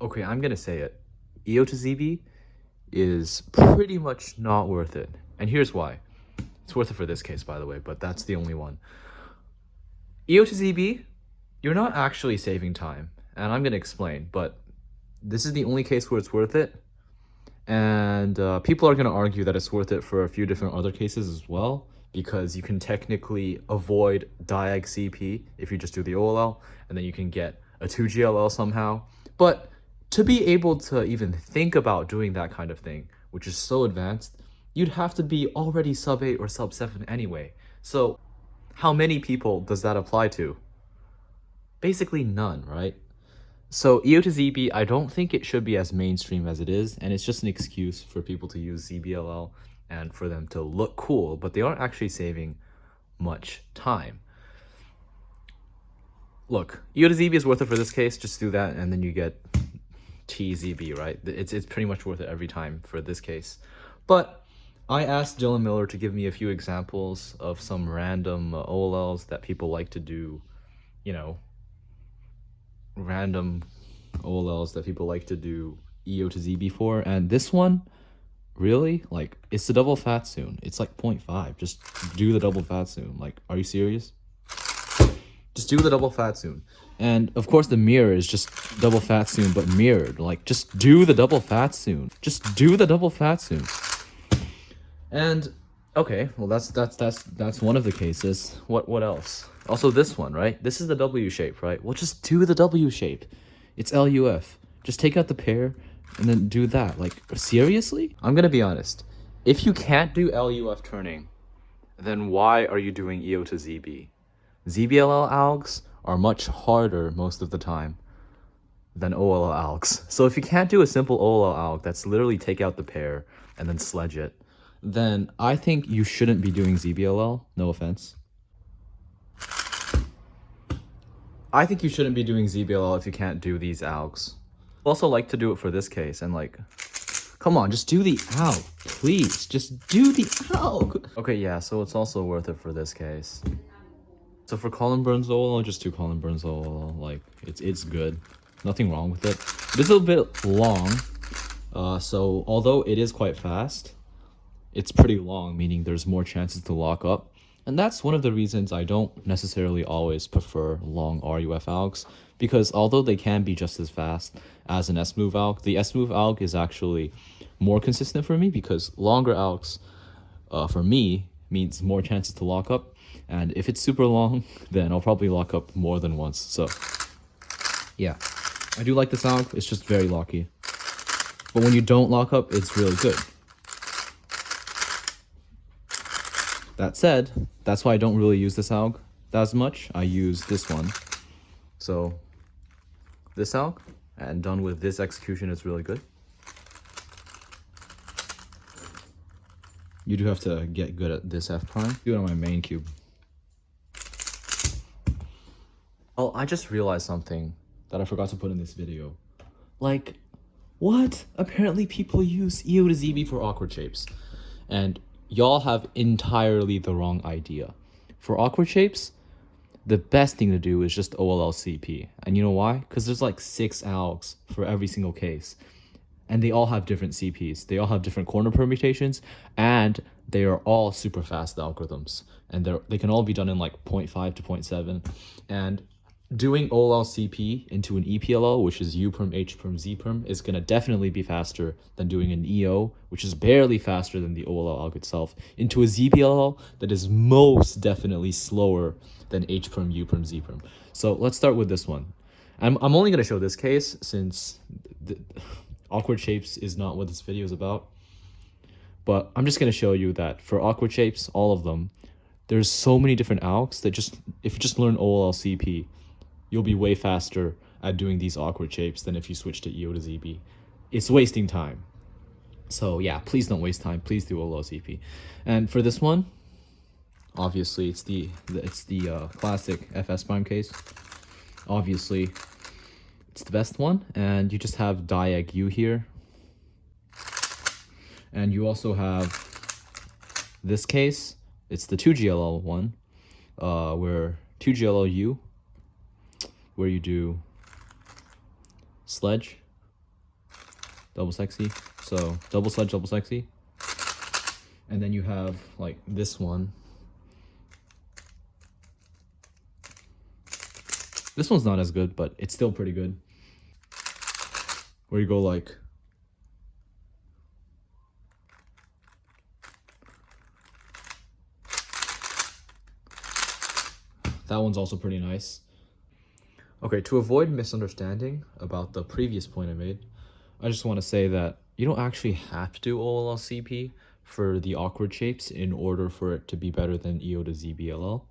Okay, I'm gonna say it. EO to ZB is pretty much not worth it. And here's why. It's worth it for this case, by the way, but that's the only one. EO to ZB, you're not actually saving time. And I'm gonna explain, but this is the only case where it's worth it. And people are gonna argue that it's worth it for a few different other cases as well, because you can technically avoid diag CP if you just do the OLL, and then you can get a 2GLL somehow. But to be able to even think about doing that kind of thing, which is so advanced, you'd have to be already sub 8 or sub 7 anyway. So how many people does that apply to? Basically none, right? So EO to ZB, I don't think it should be as mainstream as it is, and it's just an excuse for people to use ZBLL and for them to look cool, but they aren't actually saving much time. Look, EO to ZB is worth it for this case, just do that, and then you get TZB, right? It's pretty much worth it every time for this case. But I asked Dylan Miller to give me a few examples of some random OLLs that people like to do, you know, random OLLs that people like to do EO to ZB for, and this one, really, like, it's the double fat soon. It's like 0.5. Just do the double fat soon. Like, are you serious? Just do the double fat soon. And of course the mirror is just double fat soon but mirrored. Like, just do the double fat soon. Just do the double fat soon. And okay, well that's one of the cases. What else? Also this one, right? This is the W shape, right? Well, just do the W shape. It's LUF. Just take out the pair and then do that. Like, seriously? I'm gonna be honest. If you can't do LUF turning, then why are you doing EO to ZB? ZBLL algs are much harder most of the time than OLL algs. So if you can't do a simple OLL alg that's literally take out the pair and then sledge it, then I think you shouldn't be doing ZBLL. No offense. I think you shouldn't be doing ZBLL if you can't do these algs. I also like to do it for this case, and like, come on, just do the alg, please. Just do the alg. Okay, yeah, so it's also worth it for this case. So for Colin Burns OLL, just do Colin Burns OLL. Like, it's good. Nothing wrong with it. It is a bit long. So although it is quite fast, it's pretty long, meaning there's more chances to lock up. And that's one of the reasons I don't necessarily always prefer long RUF algs, because although they can be just as fast as an S-move alg, the S-move alg is actually more consistent for me, because longer algs, for me, means more chances to lock up. And if it's super long, then I'll probably lock up more than once. So yeah, I do like this alg. It's just very locky. But when you don't lock up, it's really good. That said, that's why I don't really use this alg as much. I use this one. So this alg, and done with this execution, is really good. You do have to get good at this F prime. Do it on my main cube. Oh, I just realized something that I forgot to put in this video. Like, what? Apparently people use EO to ZB for awkward shapes. And y'all have entirely the wrong idea. For awkward shapes, the best thing to do is just OLL CP. And you know why? Because there's like 6 algs for every single case. And they all have different CPs. They all have different corner permutations, and they are all super fast algorithms. And they can all be done in like 0.5 to 0.7. And doing OLL CP into an EPLL, which is U perm, H perm, Z perm, is going to definitely be faster than doing an EO, which is barely faster than the OLL alg itself, into a ZPLL that is most definitely slower than H perm, U perm, Z perm. So let's start with this one. I'm only going to show this case since awkward shapes is not what this video is about. But I'm just going to show you that for awkward shapes, all of them, there's so many different algs that just, if you just learn OLL CP, you'll be way faster at doing these awkward shapes than if you switch to EO to ZB. It's wasting time. So yeah, please don't waste time. Please do OLL CP. And for this one, obviously it's the classic FS prime case. Obviously, it's the best one, and you just have diag U here. And you also have this case. It's the 2GLL one, where 2GLLU, where you do sledge double sexy. So double sledge, double sexy. And then you have like this one. This one's not as good, but it's still pretty good. Where you go like that one's also pretty nice. Okay, to avoid misunderstanding about the previous point I made, I just want to say that you don't actually have to do OLL CP for the awkward shapes in order for it to be better than EO to ZBLL.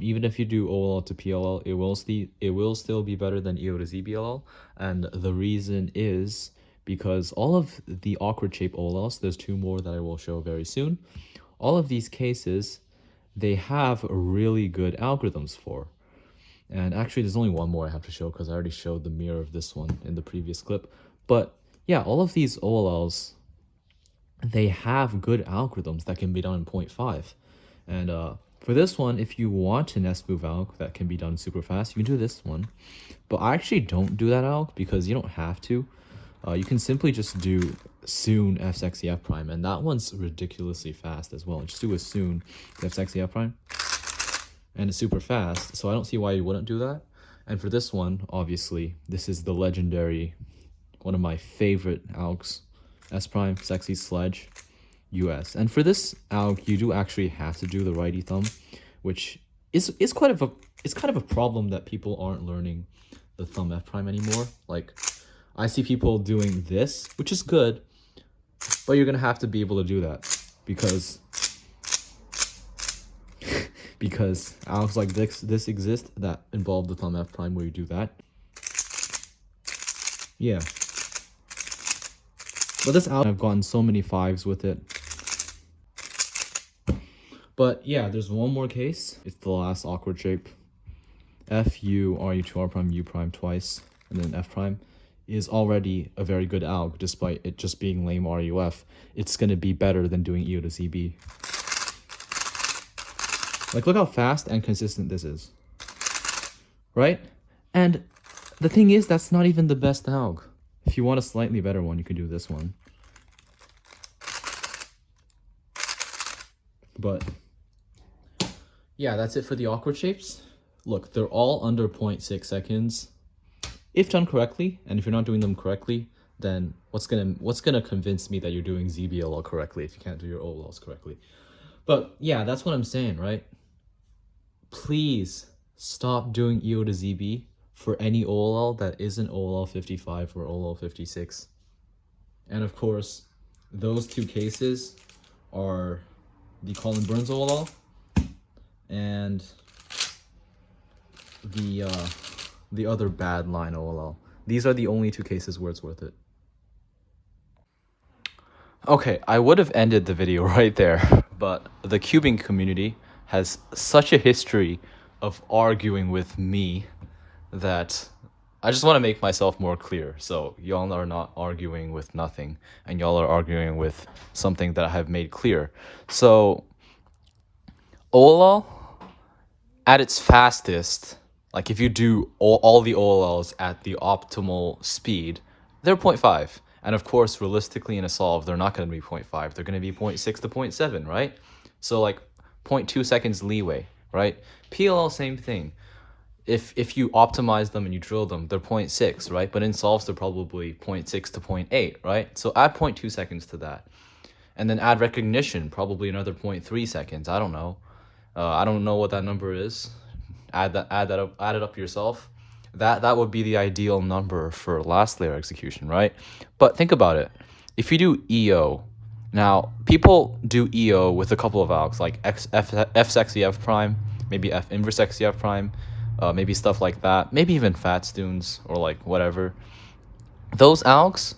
Even if you do OLL to PLL, it will still be better than EO to ZBLL, and the reason is because all of the awkward shape OLLs, there's two more that I will show very soon, all of these cases, they have really good algorithms for. And actually, there's only one more I have to show because I already showed the mirror of this one in the previous clip. But yeah, all of these OLLs, they have good algorithms that can be done in 0.5. And for this one, if you want an S-move alg that can be done super fast, you can do this one. But I actually don't do that alg because you don't have to. You can simply just do soon f sexy f prime, and that one's ridiculously fast as well. Just do a soon f sexy f prime, and it's super fast, so I don't see why you wouldn't do that. And for this one, obviously, this is the legendary, one of my favorite algs, S prime sexy sledge US. And for this alg, you do actually have to do the righty thumb, which is kind of a problem that people aren't learning the thumb f prime anymore. Like, I see people doing this, which is good, but you're gonna have to be able to do that because algs like this exist that involve the thumb f prime where you do that. Yeah. But this alg, I've gotten so many fives with it. But yeah, there's one more case. It's the last awkward shape. F, U, RU2, R prime, U prime twice, and then F prime is already a very good alg, despite it just being lame RUF. It's gonna be better than doing EO to ZB. Like, look how fast and consistent this is. Right? And the thing is, that's not even the best alg. If you want a slightly better one, you can do this one. But yeah, that's it for the awkward shapes. Look, they're all under 0.6 seconds. If done correctly, and if you're not doing them correctly, then what's gonna convince me that you're doing ZBLL correctly if you can't do your OLLs correctly? But yeah, that's what I'm saying, right? Please stop doing EO to ZB for any OLL that isn't OLL 55 or OLL 56. And of course, those two cases are the Colin Burns OLL and the other bad line OLL. These are the only two cases where it's worth it. Okay, I would have ended the video right there, but the cubing community has such a history of arguing with me that I just want to make myself more clear. So y'all are not arguing with nothing, and y'all are arguing with something that I have made clear. So OLL at its fastest, like if you do all the OLLs at the optimal speed, they're 0.5. And of course, realistically in a solve, they're not going to be 0.5. They're going to be 0.6 to 0.7, right? So like 0.2 seconds leeway, right? PLL, same thing. If you optimize them and you drill them, they're 0.6, right? But in solves, they're probably 0.6 to 0.8, right? So add 0.2 seconds to that. And then add recognition, probably another 0.3 seconds. I don't know. I don't know what that number is. Add it up yourself. That would be the ideal number for last layer execution, right? But think about it. If you do EO, now people do EO with a couple of algs like F sexy F prime, maybe F inverse sexy F prime, maybe stuff like that, maybe even fat students or like whatever. Those algs,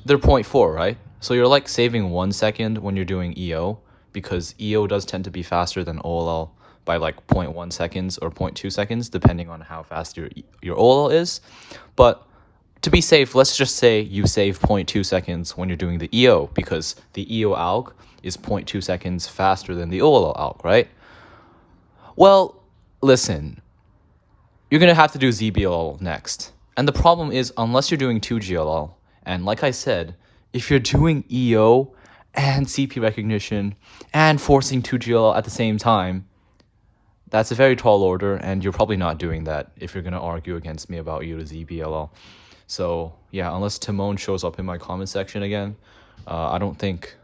they're 0.4, right? So you're like saving 1 second when you're doing EO, because EO does tend to be faster than OLL by like 0.1 seconds or 0.2 seconds, depending on how fast your OLL is. But to be safe, let's just say you save 0.2 seconds when you're doing the EO, because the EO alg is 0.2 seconds faster than the OLL alg, right? Well, listen, you're going to have to do ZBLL next. And the problem is, unless you're doing 2GLL And like I said, if you're doing EO and CP recognition and forcing 2GL at the same time, that's a very tall order, and you're probably not doing that if you're going to argue against me about EO to ZBLL. So yeah, unless Timon shows up in my comment section again, I don't think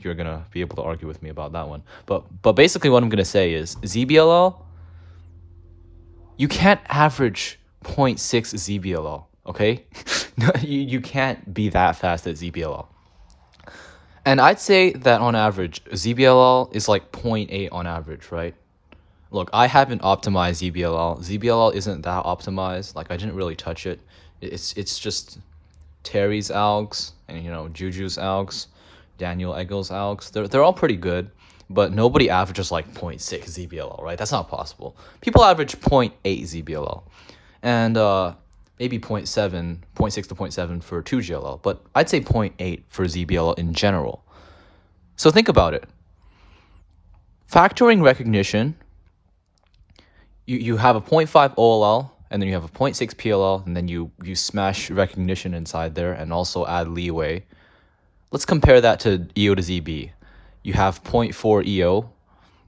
you're gonna be able to argue with me about that one. But basically, what I'm gonna say is ZBLL, you can't average 0.6 ZBLL. Okay, you can't be that fast at ZBLL. And I'd say that on average, ZBLL is like 0.8 on average, right? Look, I haven't optimized ZBLL. ZBLL isn't that optimized. Like, I didn't really touch it. It's just Terry's algs and, you know, Juju's algs, Daniel Eggel's algs. They're all pretty good, but nobody averages like 0.6 ZBLL, right? That's not possible. People average 0.8 ZBLL, and maybe 0.7, 0.6 to 0.7 for 2GLL, but I'd say 0.8 for ZBLL in general. So think about it. Factoring recognition, you have a 0.5 OLL, and then you have a 0.6 PLL, and then you smash recognition inside there and also add leeway. Let's compare that to EO to ZB. You have 0.4 EO,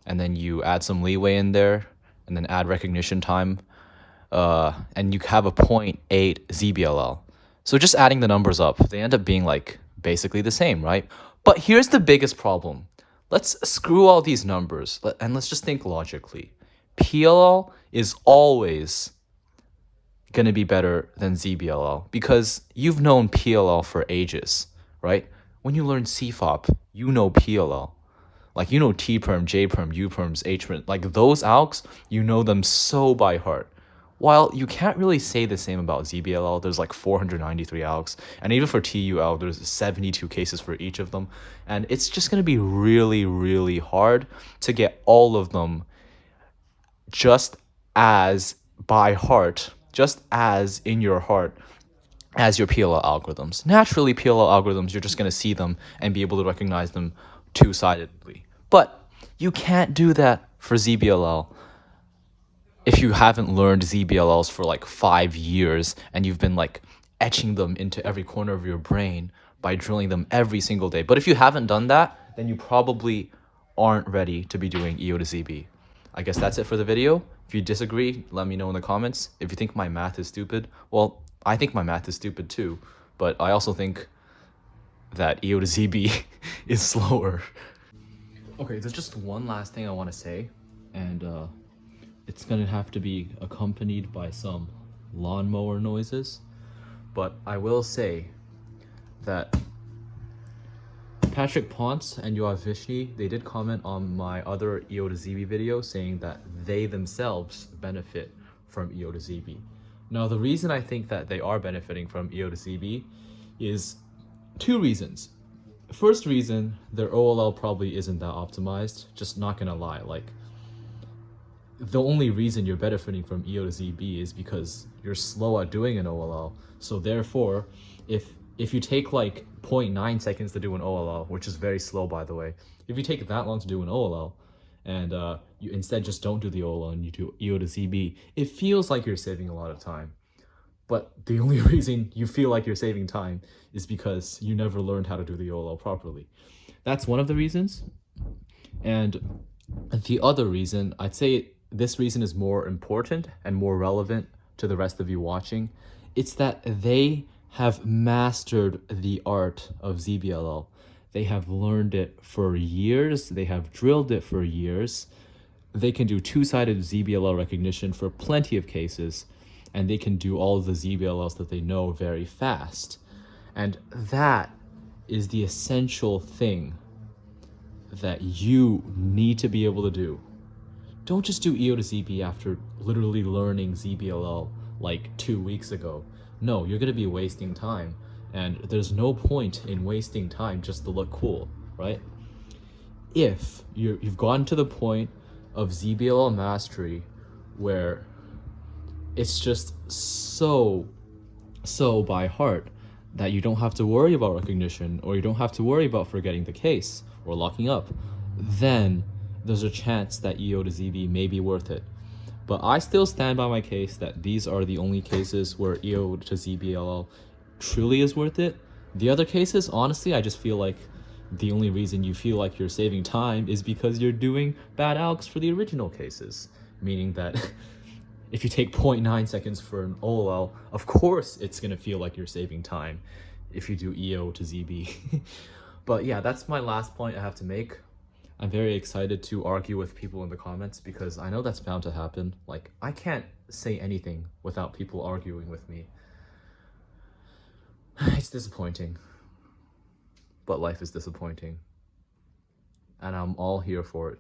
and then you add some leeway in there, and then add recognition time, and you have a 0.8 ZBLL. So just adding the numbers up, they end up being like basically the same, right? But here's the biggest problem. Let's screw all these numbers, and let's just think logically. PLL is always going to be better than ZBLL because you've known PLL for ages, right? When you learn CFOP, you know PLL. Like, you know T-perm, J-perm, U-perms, H-perm. Like, those algs, you know them so by heart. While you can't really say the same about ZBLL, there's like 493 algs. And even for TUL, there's 72 cases for each of them. And it's just going to be really, really hard to get all of them just as by heart, just as in your heart as your PLL algorithms. Naturally, PLL algorithms, you're just going to see them and be able to recognize them two-sidedly. But you can't do that for ZBLL if you haven't learned ZBLLs for like 5 years and you've been like etching them into every corner of your brain by drilling them every single day. But if you haven't done that, then you probably aren't ready to be doing EO to ZB. I guess that's it for the video. If you disagree, let me know in the comments. If you think my math is stupid, well, I think my math is stupid too, but I also think that EO to ZB is slower. Okay, there's just one last thing I want to say, and it's gonna have to be accompanied by some lawnmower noises, but I will say that Patrick Ponce and Yoav Vishny, they did comment on my other EO to ZB video saying that they themselves benefit from EO to ZB. Now, the reason I think that they are benefiting from EO to ZB is two reasons. First reason, their OLL probably isn't that optimized, just not gonna lie. Like, the only reason you're benefiting from EO to ZB is because you're slow at doing an OLL. So therefore, if you take like 0.9 seconds to do an OLL, which is very slow, by the way, if you take that long to do an OLL and you instead just don't do the OLL and you do EO to ZB, it feels like you're saving a lot of time. But the only reason you feel like you're saving time is because you never learned how to do the OLL properly. That's one of the reasons. And the other reason, I'd say this reason is more important and more relevant to the rest of you watching. It's that they have mastered the art of ZBLL. They have learned it for years. They have drilled it for years. They can do two-sided ZBLL recognition for plenty of cases, and they can do all of the ZBLLs that they know very fast. And that is the essential thing that you need to be able to do. Don't just do EO to ZB after literally learning ZBLL like 2 weeks ago. No, you're going to be wasting time, and there's no point in wasting time just to look cool, right? If you've gotten to the point of ZBLL mastery where it's just so by heart that you don't have to worry about recognition, or you don't have to worry about forgetting the case or locking up, then there's a chance that EO to ZB may be worth it. But I still stand by my case that these are the only cases where EO to ZBLL truly is worth it. The other cases, honestly, I just feel like the only reason you feel like you're saving time is because you're doing bad algs for the original cases. Meaning that if you take 0.9 seconds for an OLL, of course it's gonna feel like you're saving time if you do EO to ZB. But yeah, that's my last point I have to make. I'm very excited to argue with people in the comments because I know that's bound to happen. Like, I can't say anything without people arguing with me. It's disappointing. But life is disappointing. And I'm all here for it.